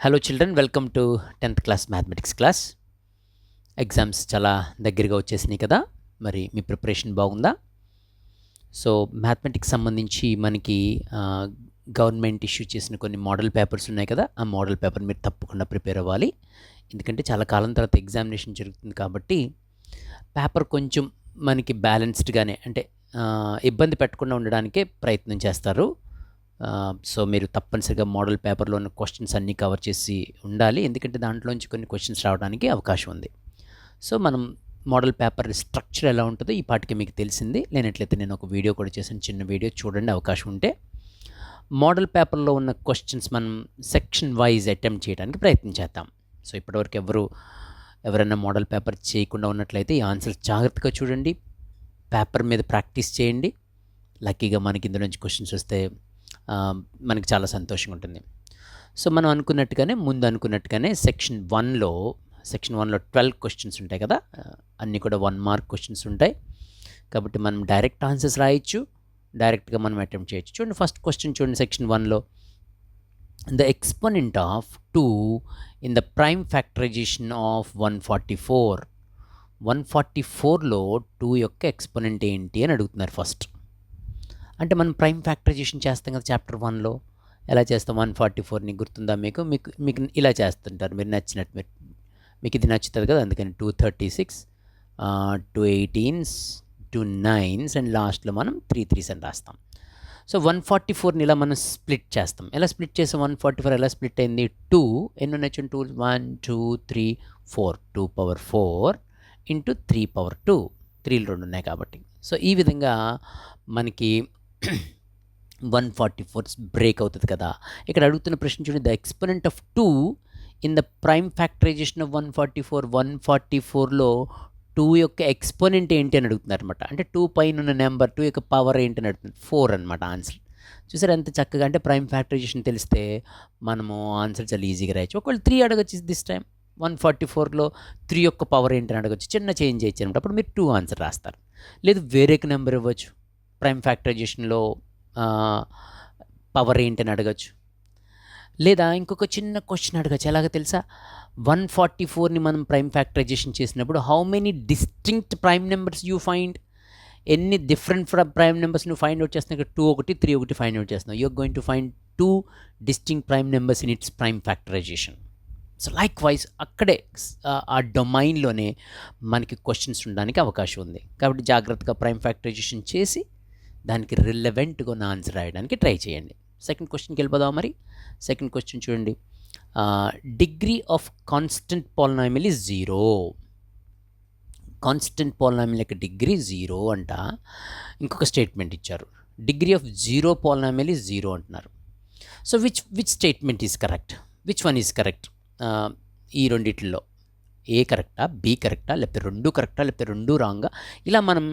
Hello children, welcome to 10th class mathematics class. Exams చాలా దగ్గరగా వచ్చేసినాయి కదా, మరి మీ ప్రిపరేషన్ బాగుందా? సో మ్యాథమెటిక్స్ సంబంధించి మనకి గవర్నమెంట్ ఇష్యూ చేసిన కొన్ని మోడల్ పేపర్స్ ఉన్నాయి కదా, ఆ మోడల్ పేపర్ మీరు తప్పకుండా ప్రిపేర్ అవ్వాలి. ఎందుకంటే చాలా కాలం తర్వాత ఎగ్జామినేషన్ జరుగుతుంది కాబట్టి పేపర్ కొంచెం మనకి బ్యాలెన్స్డ్గానే, అంటే ఇబ్బంది పెట్టకుండా ఉండడానికే ప్రయత్నం చేస్తారు. సో మీరు తప్పనిసరిగా మోడల్ పేపర్లో ఉన్న క్వశ్చన్స్ అన్నీ కవర్ చేసి ఉండాలి, ఎందుకంటే దాంట్లోంచి కొన్ని క్వశ్చన్స్ రావడానికి అవకాశం ఉంది. సో మనం మోడల్ పేపర్ స్ట్రక్చర్ ఎలా ఉంటుందో ఈ పాటికి మీకు తెలిసింది. లేనట్లయితే నేను ఒక వీడియో కూడా చేసిన చిన్న వీడియో చూడండి అవకాశం ఉంటే. మోడల్ పేపర్లో ఉన్న క్వశ్చన్స్ మనం సెక్షన్ వైజ్ అటెంప్ట్ చేయడానికి ప్రయత్నం చేద్దాం. సో ఇప్పటివరకు ఎవరైనా మోడల్ పేపర్ చేయకుండా ఉన్నట్లయితే ఈ ఆన్సర్స్ జాగ్రత్తగా చూడండి, పేపర్ మీద ప్రాక్టీస్ చేయండి. లక్కీగా మనకి ఇందులో నుంచి క్వశ్చన్స్ వస్తే మనకి చాలా సంతోషంగా ఉంటుంది. సో మనం ముందు అనుకున్నట్టుగానే సెక్షన్ వన్లో 12 క్వశ్చన్స్ ఉంటాయి కదా, అన్నీ కూడా 1 మార్క్ క్వశ్చన్స్ ఉంటాయి. కాబట్టి మనం డైరెక్ట్ ఆన్సర్స్ రాయొచ్చు, డైరెక్ట్గా మనం అటెంప్ట్ చేయొచ్చు. చూడండి, ఫస్ట్ క్వశ్చన్ చూడండి. సెక్షన్ 1లో the exponent of 2 in the prime factorisation of 144లో 2 యొక్క ఎక్స్పోనెంట్ ఏంటి అని అడుగుతున్నారు. ఫస్ట్ అంటే మనం ప్రైమ్ ఫ్యాక్టరైజేషన్ చేస్తాం కదా చాప్టర్ 1లో. ఎలా చేస్తాం? 144ని గుర్తుందా మీకు? మీకు ఇలా చేస్తుంటారు మీరు నచ్చినట్టు. మీకు ఇది నచ్చుతుంది కదా, అందుకని 236, 2 18s, 2 9s అండ్ లాస్ట్లో మనం 3 3s అని రాస్తాం. సో 144ని ఇలా మనం స్ప్లిట్ చేస్తాం. ఎలా స్ప్లిట్ చేస్తాం? 144 ఎలా స్ప్లిట్ అయింది? 2 ఎన్ని ఉన్నాయి? 2 1 2 3 4 2 పవర్ 4 ఇంటూ 3 పవర్ 2, 3లు 2 ఉన్నాయి కాబట్టి. సో ఈ విధంగా మనకి 144 బ్రేక్ అవుతుంది కదా. ఇక్కడ అడుగుతున్న ప్రశ్న చూడండి, the exponent of 2 in the prime factorisation of 144లో 2 యొక్క ఎక్స్పోనెంట్ ఏంటి అని అడుగుతున్నారు అనమాట. అంటే 2 పైన ఉన్న నెంబర్ 2 యొక్క పవర్ ఏంటి అని అడుగుతున్నారు. 4 అనమాట ఆన్సర్. చూసారు ఎంత చక్కగా? అంటే ప్రైమ్ ఫ్యాక్టరైజేషన్ తెలిస్తే మనము ఆన్సర్ చాలా ఈజీగా రాయొచ్చు. ఒకవేళ 3 అడగచ్చు దిస్ టైం. 144లో 3 యొక్క పవర్ ఏంటి అని అడగచ్చు. చిన్న చేంజ్ చేయొచ్చు అనమాట. అప్పుడు మీరు 2 ఆన్సర్ రాస్తారు. లేదు వేరే నెంబర్ ఇవ్వచ్చు. ప్రైమ్ ఫ్యాక్టరైజేషన్లో పవర్ ఏంటని అడగచ్చు. లేదా ఇంకొక చిన్న క్వశ్చన్ అడగచ్చు. ఎలాగ తెలుసా? 144ని మనం ప్రైమ్ ఫ్యాక్టరైజేషన్ చేసినప్పుడు how many distinct prime numbers you find? ఎన్ని డిఫరెంట్ ప్రైమ్ నెంబర్స్ నువ్వు ఫైండ్ అవుట్ చేస్తున్నావు? 2 ఒకటి 3 ఒకటి ఫైండ్ అవుట్ చేస్తున్నావు. You're going to find 2 distinct prime numbers in its prime factorisation. So like wise అక్కడే ఆ డొమైన్లోనే మనకి క్వశ్చన్స్ ఉండడానికి అవకాశం ఉంది. కాబట్టి జాగ్రత్తగా ప్రైమ్ ఫ్యాక్టరైజేషన్ చేసి దానికి రిలవెంట్గా ఉన్న ఆన్సర్ రాయడానికి ట్రై చేయండి. సెకండ్ క్వశ్చన్కి వెళ్ళిపోదాం. మరి సెకండ్ క్వశ్చన్ చూడండి, degree of constant polynomial is 0. Constant polynomial యొక్క డిగ్రీ 0 అంట. ఇంకొక స్టేట్మెంట్ ఇచ్చారు, డిగ్రీ ఆఫ్ 0 పాలినామియల్ ఈజ్ 0 అంటున్నారు. So which statement is correct? Which one is correct? ఈ రెండిట్లో ఏ కరెక్టా, బి కరెక్టా, లేకపోతే 2 కరెక్టా, లేకపోతే 2 రాంగా? ఇలా మనం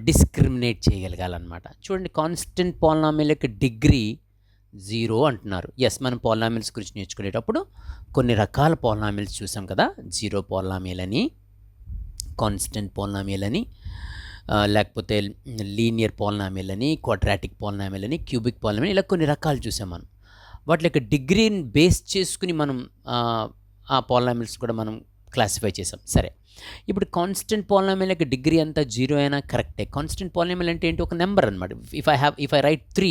డిస్క్రిమినేట్ చేయగలగాలన్నమాట. చూడండి, కాన్స్టెంట్ పాలినామియల్ యొక్క డిగ్రీ 0 అంటున్నారు. ఎస్, మనం పాలినామియల్స్ గురించి నేర్చుకునేటప్పుడు కొన్ని రకాల పాలినామియల్స్ చూసాం కదా. 0 పాలినామియల్ అని, కాన్స్టెంట్ పాలినామియల్ అని, లేకపోతే లీనియర్ పాలినామియల్ అని, క్వాడ్రాటిక్ పాలినామియల్ అని, క్యూబిక్ పాలినామియల్, ఇలా కొన్ని రకాలు చూసాం మనం. వాటి యొక్క డిగ్రీని బేస్ చేసుకుని మనం ఆ పాలినామియల్స్ కూడా మనం క్లాసిఫై చేసాం. సరే, ఇప్పుడు కాన్స్టెంట్ పాలినామియల్ యొక్క డిగ్రీ అంతా 0 అయినా కరెక్టే. కాన్స్టెంట్ పాలినామియల్ అంటే ఏంటి? ఒక నెంబర్ అనమాట. ఇఫ్ ఐ రైట్ 3,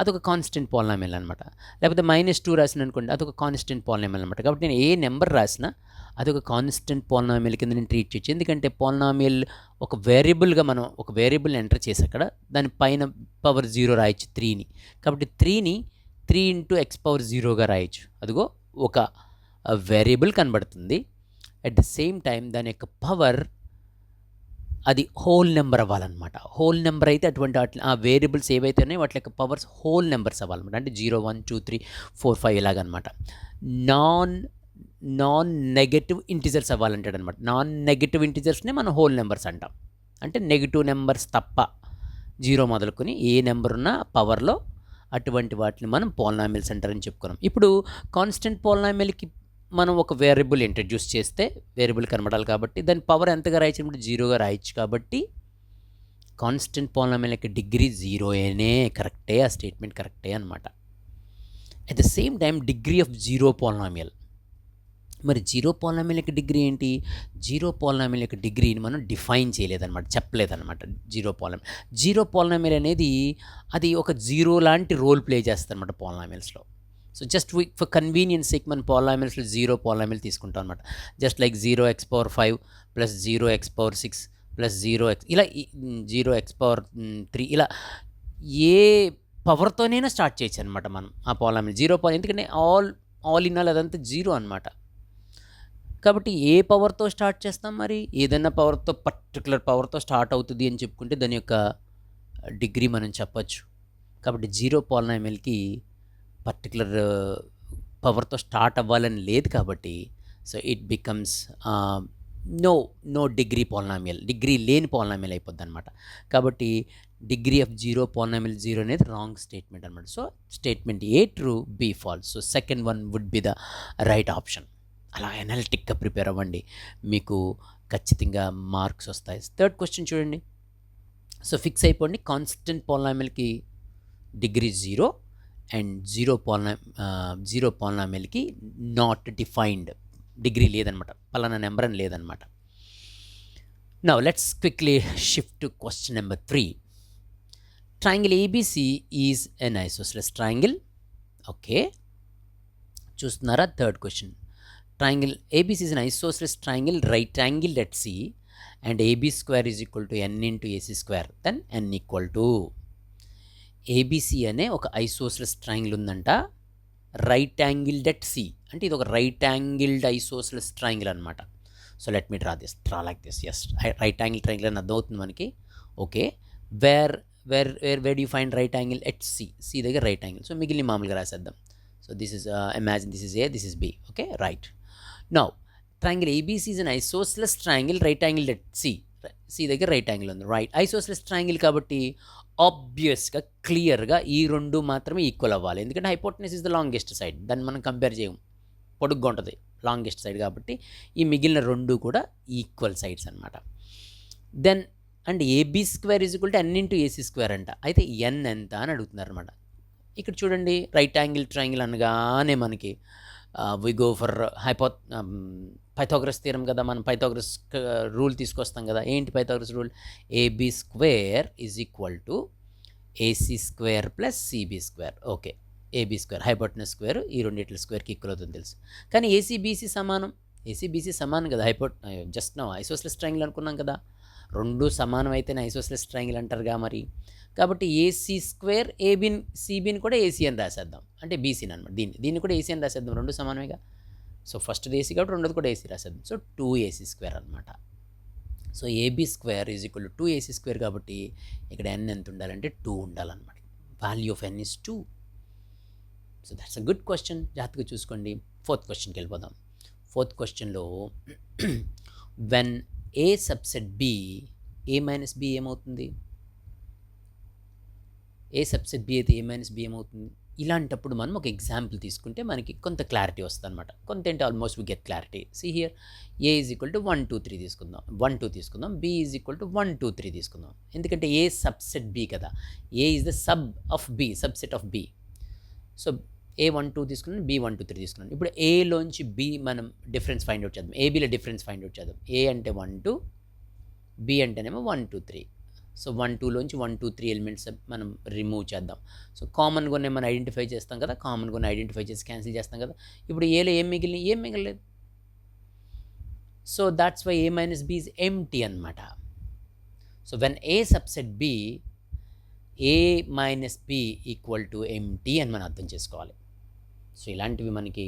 అదొక కాన్స్టెంట్ పాలినామియల్ అనమాట. లేకపోతే -2 రాసిన అనుకోండి, అదొక కాన్స్టెంట్ పాలినామియల్ అనమాట. కాబట్టి నేను ఏ నెంబర్ రాసినా అదొక కాన్స్టెంట్ పాలినామియల్ కింద నేను ట్రీట్ చేయొచ్చు. ఎందుకంటే పాలినామియల్ ఒక వేరియబుల్గా మనం ఒక వేరియబుల్ని ఎంటర్ చేసి అక్కడ దాని పైన పవర్ 0 రాయొచ్చు 3ని. కాబట్టి 3ని 3 × x⁻0గా రాయొచ్చు. అదిగో ఒక వేరియబుల్ కనబడుతుంది. అట్ ద సేమ్ టైం దాని యొక్క పవర్ అది హోల్ నెంబర్ అవ్వాలన్నమాట. హోల్ నెంబర్ అయితే అటువంటి ఆ వేరియబుల్స్ ఏవైతే ఉన్నాయో వాటి యొక్క పవర్స్ హోల్ నెంబర్స్ అవ్వాలన్నమాట. అంటే 0 1 2 3 4 5 ఇలాగనమాట. నాన్ నెగటివ్ ఇంటిజర్స్ అవ్వాలంటాడు అనమాట. నాన్ నెగటివ్ ఇంటిజర్స్నే మనం హోల్ నెంబర్స్ అంటాం. అంటే నెగిటివ్ నెంబర్స్ తప్ప 0 మొదలుకొని ఏ నెంబర్ ఉన్న పవర్లో అటువంటి వాటిని మనం పాలినామియల్స్ అంటారని చెప్పుకున్నాం. ఇప్పుడు కాన్స్టెంట్ పాలినామియల్కి మనం ఒక వేరియబుల్ ఇంట్రడ్యూస్ చేస్తే వేరియబుల్ కనబడాలి కాబట్టి దాని పవర్ ఎంతగా రాయొచ్చు? 0గా రాయొచ్చు. కాబట్టి కాన్స్టెంట్ పాలినామియల్ యొక్క డిగ్రీ 0 కరెక్టే. ఆ స్టేట్మెంట్ కరెక్టే అనమాట. At the same time degree of zero polynomial. మరి జీరో పాలినామియల్ యొక్క డిగ్రీ ఏంటి? జీరో పాలినామియల్ యొక్క డిగ్రీని మనం డిఫైన్ చేయలేదన్నమాట, చెప్పలేదన్నమాట. జీరో పాలినామియల్ అనేది అది ఒక జీరో లాంటి రోల్ ప్లే చేస్తుంది అనమాట పాలినామియల్స్లో. So just for convenience sake మనం పాలినామియల్స్లో జీరో పాలినామియల్ తీసుకుంటాం అనమాట. Just like 0x⁴ plus 0x⁴ plus 0x ఇలా 0x⁴ ఇలా ఏ పవర్తోనైనా స్టార్ట్ చేయొచ్చు అనమాట మనం ఆ పాలినామియల్. జీరో ఎందుకంటే ఆల్ ఇన్ ఆల్ అదంతా జీరో అనమాట. కాబట్టి ఏ పవర్తో స్టార్ట్ చేస్తాం? మరి ఏదైనా పవర్తో, పర్టికులర్ పవర్తో స్టార్ట్ అవుతుంది అని చెప్పుకుంటే దాని యొక్క డిగ్రీ మనం చెప్పచ్చు. కాబట్టి జీరో పాలినామియల్కి పర్టికులర్ పవర్తో స్టార్ట్ అవ్వాలని లేదు కాబట్టి so it becomes no degree polynomial, degree లేని పాలినామియల్ అయిపోద్ది అనమాట. కాబట్టి degree of zero polynomial zero అనేది రాంగ్ స్టేట్మెంట్ అనమాట. So statement A true, B false. So second one would be the right option. అలా ఎనాలిటిక్గా ప్రిపేర్ అవ్వండి, మీకు ఖచ్చితంగా మార్క్స్ వస్తాయి. థర్డ్ క్వశ్చన్ చూడండి. సో ఫిక్స్ అయిపోండి, కాన్స్టెంట్ పాలినామియల్కి డిగ్రీ జీరో అండ్ జీరో పాలినామియల్కి నాట్ డిఫైన్డ్, డిగ్రీ లేదనమాట, పలానా నెంబర్ అని లేదనమాట. Now let's quickly shift to question number 3. Triangle ABC is an isosceles triangle. Okay, చూస్తున్నారా? Third question. Triangle ABC is an isosceles triangle, right angled at C, and AB square is equal to n into AC square. Then n equal to ABC అనే ఒక isosceles triangle ఉందంట, right angled at C. అంటే ఇది ఒక right angled isosceles triangle అనమాట. So let me draw like this. Yes, right angle triangle అని అర్థమవుతుంది మనకి. Okay, where do you find right angle at C దగ్గర రైట్ యాంగిల్. సో మిగిలిన మామూలుగా రాసేద్దాం. So this is imagine this is A, this is B. Okay, right. Now, triangle ABC is an isosceles triangle, right angled at C దగ్గర right angle ఉంది. Right isosceles triangle కాబట్టి ఆబ్వియస్గా క్లియర్గా ఈ రెండు మాత్రమే ఈక్వల్ అవ్వాలి. ఎందుకంటే hypotenuse is the longest side, దాన్ని మనం కంపేర్ చేయము, పొడుగ్గా ఉంటుంది లాంగెస్ట్ సైడ్. కాబట్టి ఈ మిగిలిన రెండు కూడా ఈక్వల్ సైడ్స్ అనమాట. Then and AB square is equal to n into AC square అంట. అయితే n ఎంత అని అడుగుతున్నారు అనమాట. ఇక్కడ చూడండి, రైట్ యాంగిల్ ట్రయాంగిల్ అనగానే మనకి we go for Pythagoras theorem కదా, మనం పైథాగరస్ రూల్ తీసుకొస్తాం కదా. ఏంటి Pythagoras rule? AB square is equal to AC square plus CB square. Okay, AB square hypotenuse square ఈ రెండిట్ల స్క్వేర్కి ఈక్వల్ అవుతుంది తెలుసు. కానీ ఏసీబీసీ సమానం కదా. జస్ట్ నో ఐసోసెలస్ ట్రయాంగిల్ అనుకున్నాం కదా, రెండు సమానం అయితేనే ఐసోసెలస్ ట్రయాంగిల్ అంటారుగా మరి. కాబట్టి ఏసీ స్క్వేర్ సిబిని కూడా ఏసీ అని రాసేద్దాం, అంటే బీసీని అనమాట. దీన్ని కూడా ఏసీ అని రాసేద్దాం, రెండు సమానమేగా. సో ఫస్ట్ది ఏసీ కాబట్టి రెండోది కూడా ఏసీ రాసేద్దాం. సో 2AC స్క్వేర్ అనమాట. So AB square is equal to 2AC square కాబట్టి ఇక్కడ n ఎంత ఉండాలంటే 2 ఉండాలన్నమాట. Value of n is 2. So that's a good question, జాగ్రత్తగా చూసుకోండి. ఫోర్త్ క్వశ్చన్కి వెళ్ళిపోదాం. ఫోర్త్ క్వశ్చన్లో when A subset B, A minus B ఏమవుతుంది? ఏ సబ్సెట్ బి అయితే ఏ మైనస్ బి ఏమవుతుంది? ఇలాంటప్పుడు మనం ఒక ఎగ్జాంపుల్ తీసుకుంటే మనకి కొంత క్లారిటీ వస్తుంది అనమాట. కొంత ఏంటి, almost we get clarity. See here, A is equal to 1 2 3 తీసుకుందాం, 1 2 తీసుకుందాం. బి ఈజ్ ఈక్వల్ టు 1 2 3 తీసుకుందాం. ఎందుకంటే ఏ సబ్సెట్ బి కదా, A is the subset of B. So A 1 2 తీసుకున్నాను, బి 1 2 3 తీసుకున్నాను. ఇప్పుడు ఏలోంచి బి మనం డిఫరెన్స్ ఫైండ్ అవుట్ చేద్దాం, ఏబీలో డిఫరెన్స్ ఫైండ్ అవుట్ చేద్దాం. ఏ అంటే 1 2, బి అంటేనేమో 1 2 3. సో 1 2లోంచి 1 2 3 ఎలిమెంట్స్ మనం రిమూవ్ చేద్దాం. సో కామన్గా మనం ఐడెంటిఫై చేస్తాం కదా, కామన్గా ఐడెంటిఫై చేసి క్యాన్సిల్ చేస్తాం కదా. ఇప్పుడు ఏలో ఏం మిగలేదు. So that's why A minus B is empty అనమాట. So when A subset B, A minus B equal to empty అని మనం అర్థం చేసుకోవాలి. సో ఇలాంటివి మనకి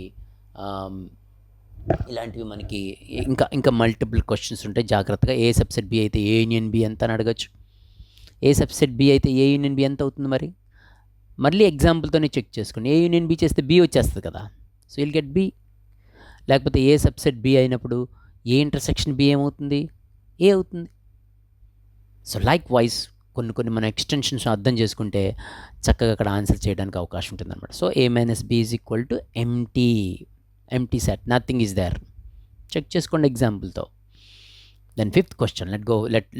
ఇంకా మల్టిపుల్ క్వశ్చన్స్ ఉంటాయి, జాగ్రత్తగా. ఏ సబ్సెట్ బి అయితే ఏ యూనియన్ బి ఎంత అని అడగచ్చు. ఏ సబ్సెట్ బి అయితే ఏ యూనియన్ బి ఎంత అవుతుంది? మరి మళ్ళీ ఎగ్జాంపుల్తోనే చెక్ చేసుకోండి. ఏ యూనియన్ బి చేస్తే బి వచ్చేస్తుంది కదా, సో విల్ గెట్ బి. లేకపోతే ఏ సబ్సెట్ బి అయినప్పుడు ఏ ఇంటర్సెక్షన్ బి ఏమవుతుంది? ఏ అవుతుంది. సో లైక్ వైజ్ కొన్ని మన ఎక్స్టెన్షన్స్ అర్థం చేసుకుంటే చక్కగా అక్కడ ఆన్సర్ చేయడానికి అవకాశం ఉంటుంది అనమాట. So A minus B is equal to empty set, nothing is there. Check చేసుకోండి ఎగ్జాంపుల్తో. Then fifth question,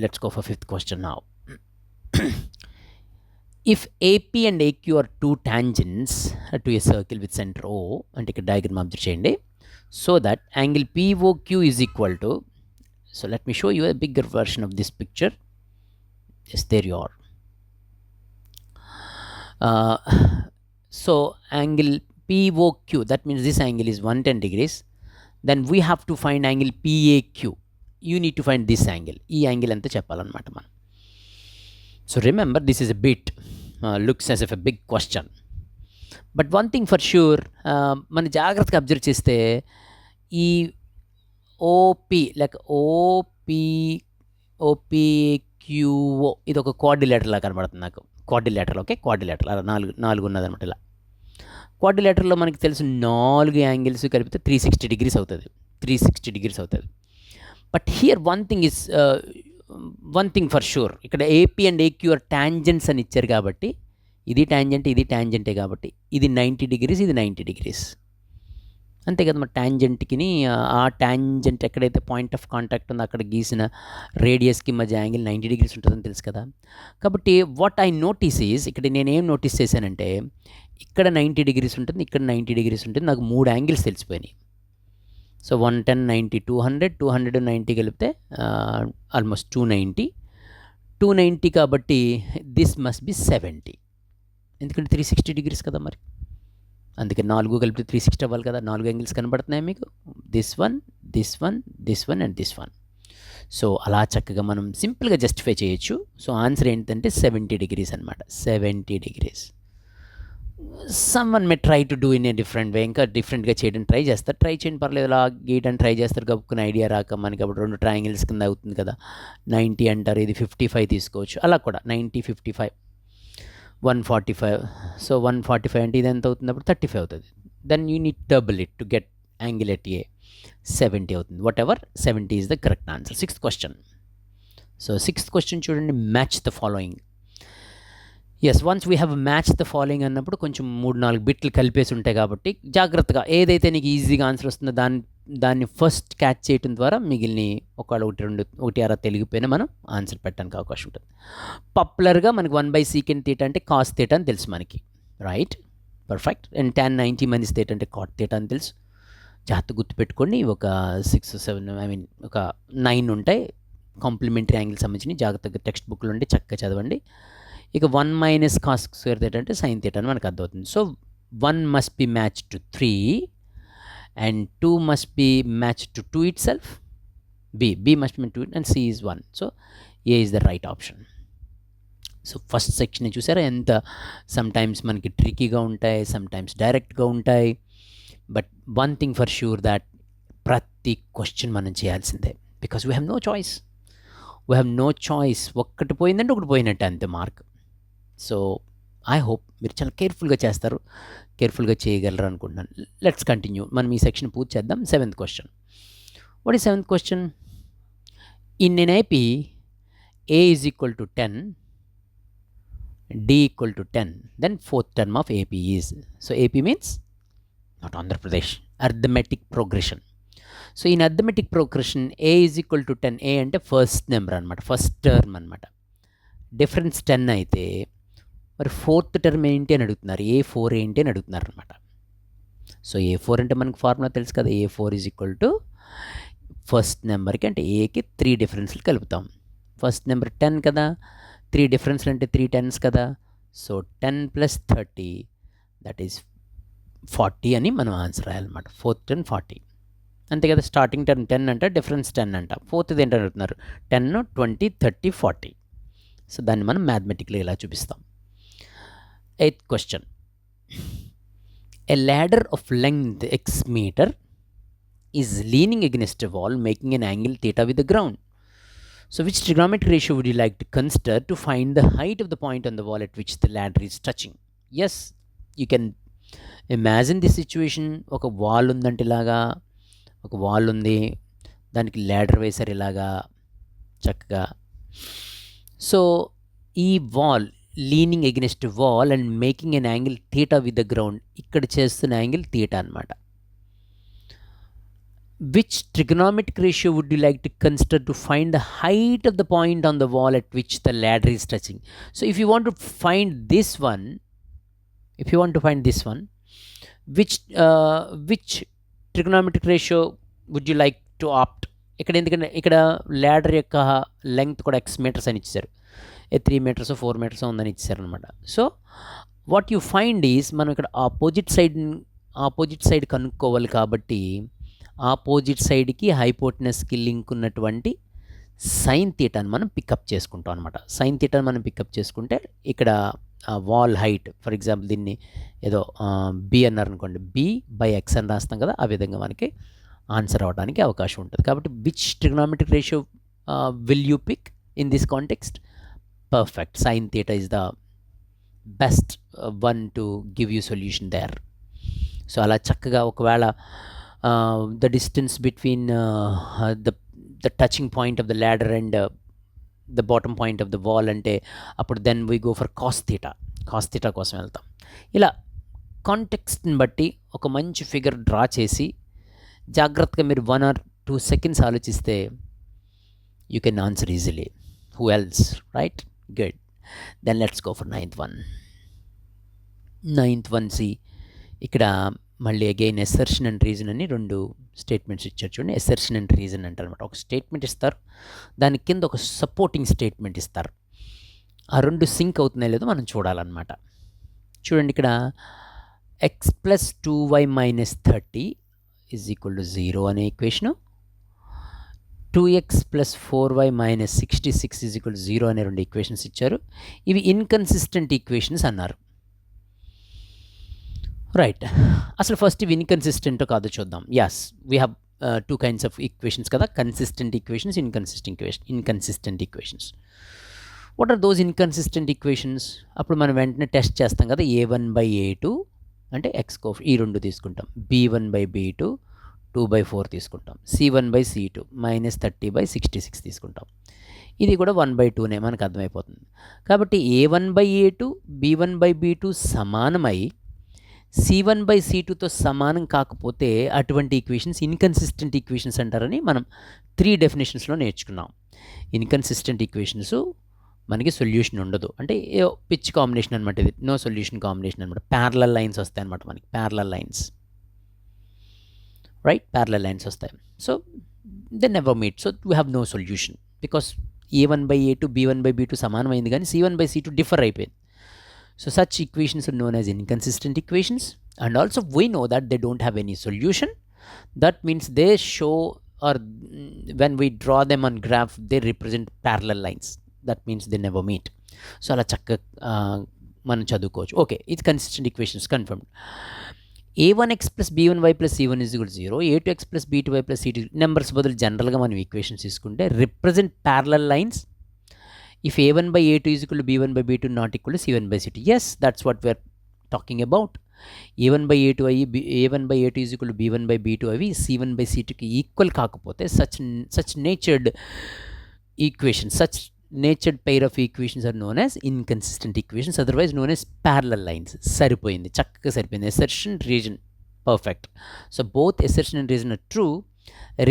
let's go for fifth question now. If AP and AQ are two tangents to a circle with center O, and take a diagram observe cheyandi, so that angle POQ is equal to, so let me show you a bigger version of this picture. Yes, there you are. So angle POQ, that means this angle is 110 degrees. Then we have to find angle PAQ. You need to find this angle. ఈ angle ఎంత చెప్పాలన్నమాట మనం. So remember, this is a bit looks as if a big question. But one thing for sure, మన జాగ్రత్తగా observe చేస్తే ఈ OP like ఓపీక్యూఓ ఇది ఒక quadrilateral లాగా కనబడుతుంది నాకు. క్వాడ్రిలేటర్, ఓకే, క్వాడ్రిలేటర్ అలా నాలుగు ఉన్నదనమాట. ఇలా క్వాడ్రిలేటర్లో మనకి తెలుసు 4 యాంగిల్స్ కలిపితే 360 degrees అవుతుంది. 360 degrees అవుతుంది. But here one thing for sure, ఇక్కడ AP and AQ are tangents అని ఇచ్చారు కాబట్టి ఇది టాంజెంట్, ఇది టాంజెంటే కాబట్టి ఇది 90 degrees, ఇది 90 degrees. అంతే కదా. మరి టాంజెంట్కి ఆ టాంజెంట్ ఎక్కడైతే పాయింట్ ఆఫ్ కాంటాక్ట్ ఉందో అక్కడ గీసిన రేడియస్కి మధ్య యాంగిల్ 90 degrees ఉంటుందని తెలుసు కదా. కాబట్టి వాట్ ఐ నోటీస్ ఈజ్, ఇక్కడ నేనేం నోటీస్ చేశానంటే ఇక్కడ 90 degrees ఉంటుంది, ఇక్కడ 90 degrees ఉంటుంది. నాకు 3 యాంగిల్స్ తెలిసిపోయినాయి. సో 110, 90, 200, 290 కలిపితే ఆల్మోస్ట్ 290 కాబట్టి దిస్ మస్ట్ బి 70, ఎందుకంటే 360 degrees కదా. మరి అందుకే 4 కలిపితే 360 అవ్వాలి కదా. 4 యాంగిల్స్ కనబడుతున్నాయి మీకు, this one, this one, this one and this one. So అలా చక్కగా మనం సింపుల్గా జస్టిఫై చేయొచ్చు. సో ఆన్సర్ ఏంటంటే 70 degrees అనమాట. 70 degrees. Someone May try to do in a different way, ఇంకా డిఫరెంట్గా చేయడం ట్రై చేస్తారు. ట్రై చేయండి, పర్లేదు. అలా గీయడానికి ట్రై చేస్తారు, గబుక్కుని ఐడియా రాక మనకి అప్పుడు 2 ట్రయాంగిల్స్ కింద అవుతుంది కదా. 90 అంటారు, ఇది 55 తీసుకోవచ్చు. అలా కూడా 90, 55, 145. సో 145 అంటే ఇది ఎంత అవుతుంది, అప్పుడు 35 అవుతుంది. Then you need double it to get angle at A. 70 అవుతుంది. Whatever, 70 is the correct answer. 6th question. So 6th question చూడండి, match the following. Yes, once we have match the following అన్నప్పుడు కొంచెం 3-4 బిట్లు కలిపేసి ఉంటాయి కాబట్టి జాగ్రత్తగా ఏదైతే నీకు ఈజీగా ఆన్సర్ వస్తుందో దాన్ని ఫస్ట్ క్యాచ్ చేయడం ద్వారా మిగిలిన ఒకవేళ 1-2 తెలిగిపోయినా మనం ఆన్సర్ పెట్టడానికి అవకాశం ఉంటుంది. పాపులర్గా మనకి 1/sec θ అంటే cos θ అని తెలుసు మనకి, రైట్? పర్ఫెక్ట్. అండ్ tan 90 - θ అంటే cot θ అని తెలుసు. జాగ్రత్త గుర్తుపెట్టుకోండి. ఒక 6-7 ఒక 9 ఉంటాయి కాంప్లిమెంటరీ యాంగిల్ సంబంధించి. జాగ్రత్తగా టెక్స్ట్ బుక్లో ఉండి చక్కగా చదవండి. ఇక 1 - cos square θ అంటే sin θ అని మనకు అర్థమవుతుంది. So 1 must be matched to 3 and 2 must be matched to 2 itself. B must be matched to 2 and C is 1. So A is the right option. So first section చూసారా ఎంత sometimes మనకి ట్రికీగా ఉంటాయి, sometimes డైరెక్ట్గా ఉంటాయి. But one thing for sure that ప్రతి question మనం చేయాల్సిందే, because we have no choice. ఒక్కటి పోయిందంటే ఒకటి పోయినట్టే, అంతే మార్క్. సో ఐ హోప్ మీరు చాలా కేర్ఫుల్గా చేస్తారు, కేర్ఫుల్గా చేయగలరు అనుకుంటున్నాను. Let's continue. మనం ఈ సెక్షన్ పూర్తి చేద్దాం. 7th question. What is 7th question? In an AP A is equal to 10, D equal to 10, then 4th term of AP is, so AP means not Andhra Pradesh, arithmetic progression. So in arithmetic progression A is equal to 10, A అంటే first number అనమాట, first term అనమాట. Difference 10 అయితే మరి 4th term ఏంటి అని అడుగుతున్నారు, A4 ఏంటి అని అడుగుతున్నారు అనమాట. సో A4 అంటే మనకు ఫార్ములా తెలుసు కదా, A4 is equal to first నెంబర్కి అంటే Aకి 3 డిఫరెన్స్లు కలుపుతాం. ఫస్ట్ నెంబర్ 10 కదా, 3 డిఫరెన్స్లు అంటే 3 10s కదా. సో 10 + 30 దట్ ఈస్ 40 అని మనం ఆన్సర్ రాయాలన్నమాట. 4th టర్మ్ 40 అంతే కదా. స్టార్టింగ్ టర్మ్ 10 అంట, డిఫరెన్స్ 10 అంట. 4th ఏంటి అడుగుతున్నారు, 10, 20, 30, 40. సో దాన్ని మనం మ్యాథమెటిక్లో ఇలా చూపిస్తాం. 8th question. A ladder of length x meter is leaning against a wall making an angle theta with the ground. So which trigonometric ratio would you like to consider to find the height of the point on the wall at which the ladder is touching? Yes, you can imagine this situation. ఒక wall ఉందంటే ఇలాగా, ఒక wall ఉంది, దానికి ladder వేశారు ఇలాగా చక్కగా. So ఈ wall leaning against wall and making N angle theta with the ground, ఇక్కడ చేస్తున్న యాంగిల్ థీటా అనమాట. which trigonometric ratio would you like to consider to find the height of the point on the wall at which the ladder is touching? So if you want to find this one, which trigonometric ratio would you like to opt? ఇక్కడ ఎందుకంటే ఇక్కడ ladder యొక్క length కూడా X metres అని ఇచ్చారు, 3 metres 4 metres ఉందని ఇచ్చారు అనమాట. So what you find is, మనం ఇక్కడ ఆపోజిట్ సైడ్ కనుక్కోవాలి కాబట్టి ఆపోజిట్ సైడ్కి హైపోటెనస్కి లింక్ ఉన్నటువంటి సైన్ థీటాని మనం పికప్ చేసుకుంటాం అనమాట. సైన్ థీటాని మనం పికప్ చేసుకుంటే ఇక్కడ వాల్ హైట్, ఫర్ ఎగ్జాంపుల్ దీన్ని ఏదో బి అన్నారు అనుకోండి, బి బై ఎక్స్ అని రాస్తాం కదా, ఆ విధంగా మనకి ఆన్సర్ అవడానికి అవకాశం ఉంటుంది. కాబట్టి which trigonometric ratio will you pick in this context? Perfect, sine theta is the best one to give you solution there. So అలా చక్కగా ఒకవేళ the distance between the touching point of the ladder and the bottom point of the wall అంటే అప్పుడు then we go for cos theta కోసం వెళ్తాం. ఇలా కాంటెక్స్ట్ని బట్టి ఒక మంచి ఫిగర్ డ్రా చేసి జాగ్రత్తగా మీరు 1 or 2 seconds ఆలోచిస్తే you can answer easily. Who else, right? Good. Then let's go for ninth one. See ఇక్కడ మళ్ళీ అగైన్ ఎసర్షన్ అండ్ రీజన్ అని 2 స్టేట్మెంట్స్ ఇచ్చారు. చూడండి, ఎసర్షన్ అండ్ రీజన్ అంటారు అనమాట. ఒక స్టేట్మెంట్ ఇస్తారు, దాని కింద ఒక సపోర్టింగ్ స్టేట్మెంట్ ఇస్తారు. ఆ 2 సింక్ అవుతున్నాయో లేదో మనం చూడాలన్నమాట. చూడండి, ఇక్కడ x plus 2y minus 30 is equal to 0 అనే equation, 2x plus 4y minus 66 is equal to 0 అనే 2 ఈక్వేషన్స్ ఇచ్చారు. ఇవి ఇన్కన్సిస్టెంట్ ఈక్వేషన్స్ అన్నారు. రైట్, అసలు ఫస్ట్ ఇవి ఇన్కన్సిస్టెంట్ కాదో చూద్దాం. Yes, we have 2 kinds of equations కదా, consistent equations, inconsistent equations. What are those inconsistent equations? అప్పుడు మనం వెంటనే టెస్ట్ చేస్తాం కదా, a1/a2 అంటే ఎక్స్ ఈ 2 తీసుకుంటాం, b1/b2 2/4 తీసుకుంటాం, c1/c2 మైనస్ 30/66 తీసుకుంటాం. ఇది కూడా 1/2నే మనకు అర్థమైపోతుంది. కాబట్టి a1/a2 b1/b2 సమానమై c1/c2తో సమానం కాకపోతే అటువంటి ఈక్వేషన్స్ ఇన్కన్సిస్టెంట్ ఈక్వేషన్స్ అంటారని మనం 3 డెఫినేషన్స్లో నేర్చుకున్నాం. ఇన్కన్సిస్టెంట్ ఈక్వేషన్స్ మనకి సొల్యూషన్ ఉండదు, అంటే పిచ్ కాంబినేషన్ అనమాట, ఇది నో సొల్యూషన్ కాంబినేషన్ అనమాట. ప్యారలల్ లైన్స్ వస్తాయి అనమాట మనకి, parallel lines, right? Parallel lines వస్తాయి. So they never meet, so we have no solution because a1/a2 b1/b2 సమానమైంది కానీ c1/c2 డిఫర్ అయిపోయింది. So such equations are known as inconsistent equations, and also we know that they don't have any solution. That means they show, or when we draw them on graph, they represent parallel lines. That means they never meet. So ala chakka మనం చదువుకోవచ్చు. Okay, ఇది consistent equations confirmed. a1x plus b1y plus c1 is equal 0, a2x plus b2y plus c2 numbers బదులు జనరల్గా మనం equations తీసుకుంటే represent parallel lines. If a1/a2 is equal to b1/b2 not equal to c1/c2. Yes, that's what we're talking about. a1/a2 is equal to b1/b2 అవి c1/c2కి equal కాకపోతే such natured equations, such natured pair of equations are known as inconsistent equations, otherwise known as parallel lines. సరిపోయింది, చక్కగా సరిపోయింది. assertion, reason, perfect. So both assertion and reason are true.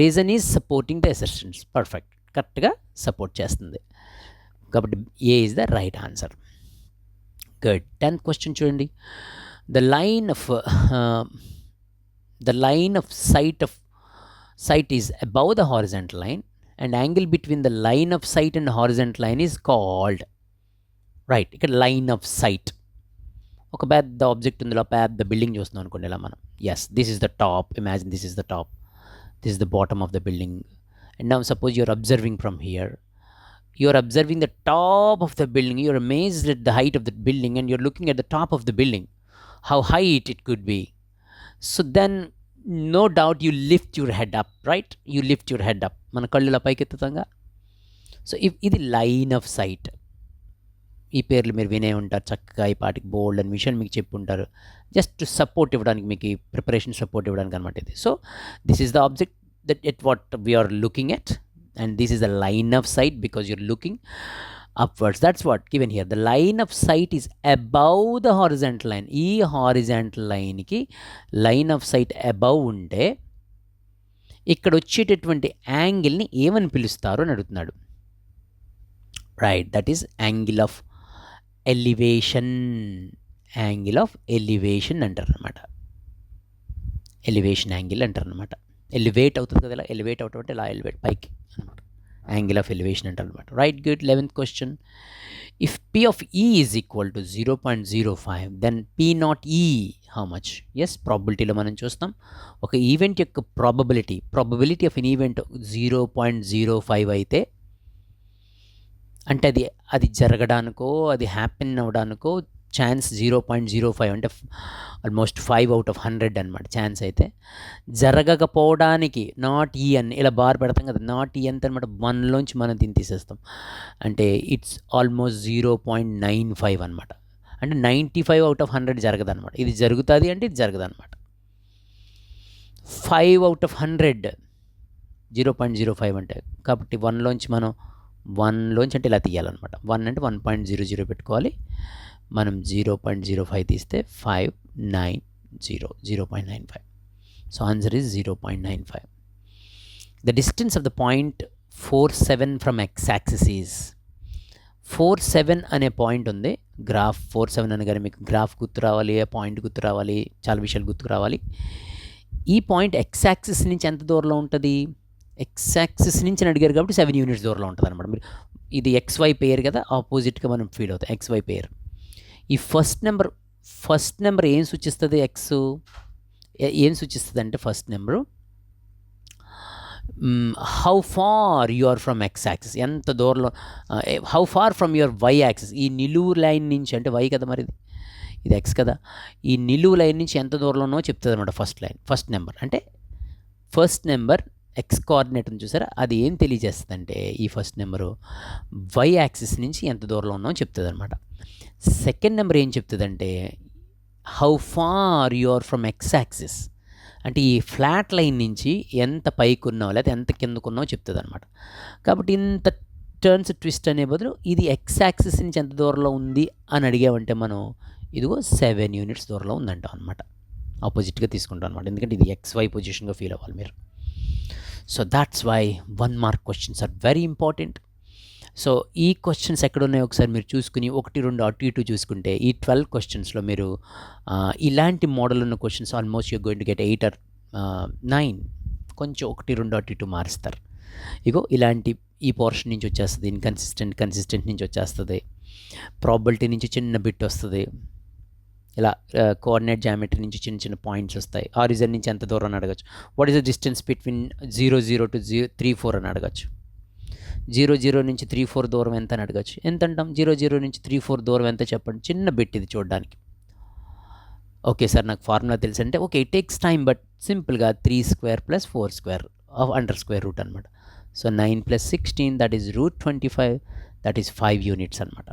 Reason is supporting the assertions. Perfect, కరెక్ట్గా support చేస్తుంది. కాబట్టి A is the right answer. Good. 10th question చూడండి. The line of sight is above the horizontal line and angle between the line of sight and horizontal line is called, right? ఇక్కడ line of sight, ఒక పెద్ద object ఉందిలో, పెద్ద building చూస్తున్నాం అనుకోండి ఇలా మనం. Yes, this is the top. Imagine this is the top, this is the bottom of the building. And now suppose you're observing from here. You're observing the top of the building, you're amazed at the height of the building, and you're looking at the top of the building, how high it could be. So then no doubt you lift your head up, right? You lift your head up, మన కళ్ళు ఇలా పైకి ఎత్తుతాంగా. So ఇది line of site. ఈ పేర్లు మీరు వినే ఉంటారు చక్కగా, ఈ పాటికి బోల్డ్ అని విషయం మీకు చెప్పి ఉంటారు, జస్ట్ సపోర్ట్ ఇవ్వడానికి, మీకు ఈ ప్రిపరేషన్ సపోర్ట్ ఇవ్వడానికి అనమాట ఇది. So this is the object that at what we're looking at, and this is the line of sight because you're looking upwards. That's what given here. The line of sight is above the horizontal line. ఈ horizontal line కి line of sight above ఉంటే ఇక్కడ వచ్చేటటువంటి యాంగిల్ని ఏమని పిలుస్తారు అని అడుగుతున్నాడు. Right, that is angle of elevation. Angle of elevation అంటారు అనమాట. ఎలివేషన్ యాంగిల్ అంటారు అనమాట. ఎలివేట్ అవుతుంది కదా, ఇలా ఎలివేట్ అవటం అంటే ఇలా ఎలివేట్ పైకి అనమాట. యాంగిల్ ఆఫ్ ఎలివేషన్ అంటారు అనమాట. Right, good. 11th question. If P of E is equal to 0.05, then P not E how much? Yes, ప్రాబబిలిటీలో మనం చూస్తాం ఒక ఈవెంట్ యొక్క ప్రాబబిలిటీ ఆఫ్ ఎన్ ఈవెంట్ 0.05 అయితే అంటే అది జరగడానికో అది హ్యాపెన్ అవ్వడానికో ఛాన్స్ 0.05 అంటే ఆల్మోస్ట్ 5 out of 100 అనమాట ఛాన్స్. అయితే జరగకపోవడానికి నాట్ ఈ అని ఇలా బార్ పెడతాం కదా, నాట్ ఈ ఎంత అనమాట, 1లోంచి మనం దీన్ని తీసేస్తాం అంటే ఇట్స్ ఆల్మోస్ట్ 0.95 అనమాట. అంటే 95 out of 100 జరగదు అనమాట. ఇది జరుగుతుంది అంటే ఇది జరగదు అనమాట. 5 out of 100 0.05 అంటే, కాబట్టి 1లోంచి మనం 1లోంచి అంటే ఇలా తీయాలన్నమాట. 1 అంటే 1.00 పెట్టుకోవాలి. మనం 0.05 తీస్తే 0.95. So answer is 0.95. The distance of the point 47 from X axis is 47 అనే పాయింట్ ఉంది. గ్రాఫ్ 47 అనగానే మీకు గ్రాఫ్ గుర్తు రావాలి, పాయింట్ గుర్తు రావాలి, చాలా విషయాలు గుర్తుకు రావాలి. ఈ పాయింట్ ఎక్స్ యాక్సిస్ నుంచి ఎంత దూరంలో ఉంటుంది? ఎక్స్ యాక్సిస్ నుంచి అని అడిగారు కాబట్టి 7 యూనిట్స్ దూరంలో ఉంటుంది అనమాట. మీరు ఇది XY పెయిర్ కదా, ఆపోజిట్గా మనం ఫీల్ అవుతాం. XY pair. ఈ ఫస్ట్ నెంబర్ ఏం సూచిస్తుంది? ఎక్స్ ఏం సూచిస్తుంది అంటే first number how far you are from X axis, ఎంత దూరంలో, how far from your Y axis, ఈ నిలువు లైన్ నుంచి, అంటే వై కదా మరి ఇది ఎక్స్ కదా, ఈ నిలువు లైన్ నుంచి ఎంత దూరంలోనో చెప్తుంది అనమాట ఫస్ట్ నెంబర్. అంటే ఫస్ట్ నెంబర్ ఎక్స్ కోఆర్డినేట్ ఉంది చూసారా, అది ఏం తెలియజేస్తుంది అంటే ఈ ఫస్ట్ నెంబరు వై యాక్సిస్ నుంచి ఎంత దూరంలో ఉన్నామో చెప్తుంది అనమాట. సెకండ్ నెంబర్ ఏం చెప్తుందంటే how far you are from X axis, అంటే ఈ ఫ్లాట్ లైన్ నుంచి ఎంత పైకి ఉన్నావు లేకపోతే ఎంత కిందకున్నావో చెప్తుంది అనమాట. కాబట్టి ఇంత టర్న్స్ ట్విస్ట్ అనే బదులు ఇది ఎక్స్ యాక్సిస్ నుంచి ఎంత దూరంలో ఉంది అని అడిగామంటే మనం ఇదిగో 7 యూనిట్స్ దూరంలో ఉందంటాం అనమాట. ఆపోజిట్గా తీసుకుంటాం అనమాట, ఎందుకంటే ఇది XY పొజిషన్గా ఫీల్ అవ్వాలి మీరు. So that's why 1 mark questions are very important. So ఈ క్వశ్చన్స్ ఎక్కడ ఉన్నాయో ఒకసారి మీరు చూసుకుని 1, 2 అటు ఇటు చూసుకుంటే ఈ 12 క్వశ్చన్స్లో మీరు ఇలాంటి మోడల్ ఉన్న questions almost you going to get 8 or 9. కొంచెం 1, 2 అటు ఇటు మారుస్తారు. ఇగో ఇలాంటి ఈ పోర్షన్ నుంచి వచ్చేస్తుంది, కన్సిస్టెంట్ నుంచి వచ్చేస్తుంది, ప్రాబబిలిటీ నుంచి చిన్న బిట్ వస్తుంది, ఇలా కోఆర్డినేట్ జామెట్రీ నుంచి చిన్న పాయింట్స్ వస్తాయి. ఆరిజిన్ నుంచి ఎంత దూరం అని అడగచ్చు. What is the distance between 0 to 3-4 అని అడగచ్చు. 0 నుంచి 3-4 దూరం ఎంత అని అడగచ్చు. ఎంత అంటాం? 0 నుంచి 3-4 దూరం ఎంత చెప్పండి. చిన్న బిట్ ఇది చూడడానికి. ఓకే సార్ నాకు ఫార్ములా తెలుసు అంటే okay, it takes time, but సింపుల్గా 3² + 4² అండర్ స్క్వేర్ రూట్ అనమాట. So 9 + 16 that is √25, that is 5 units అనమాట.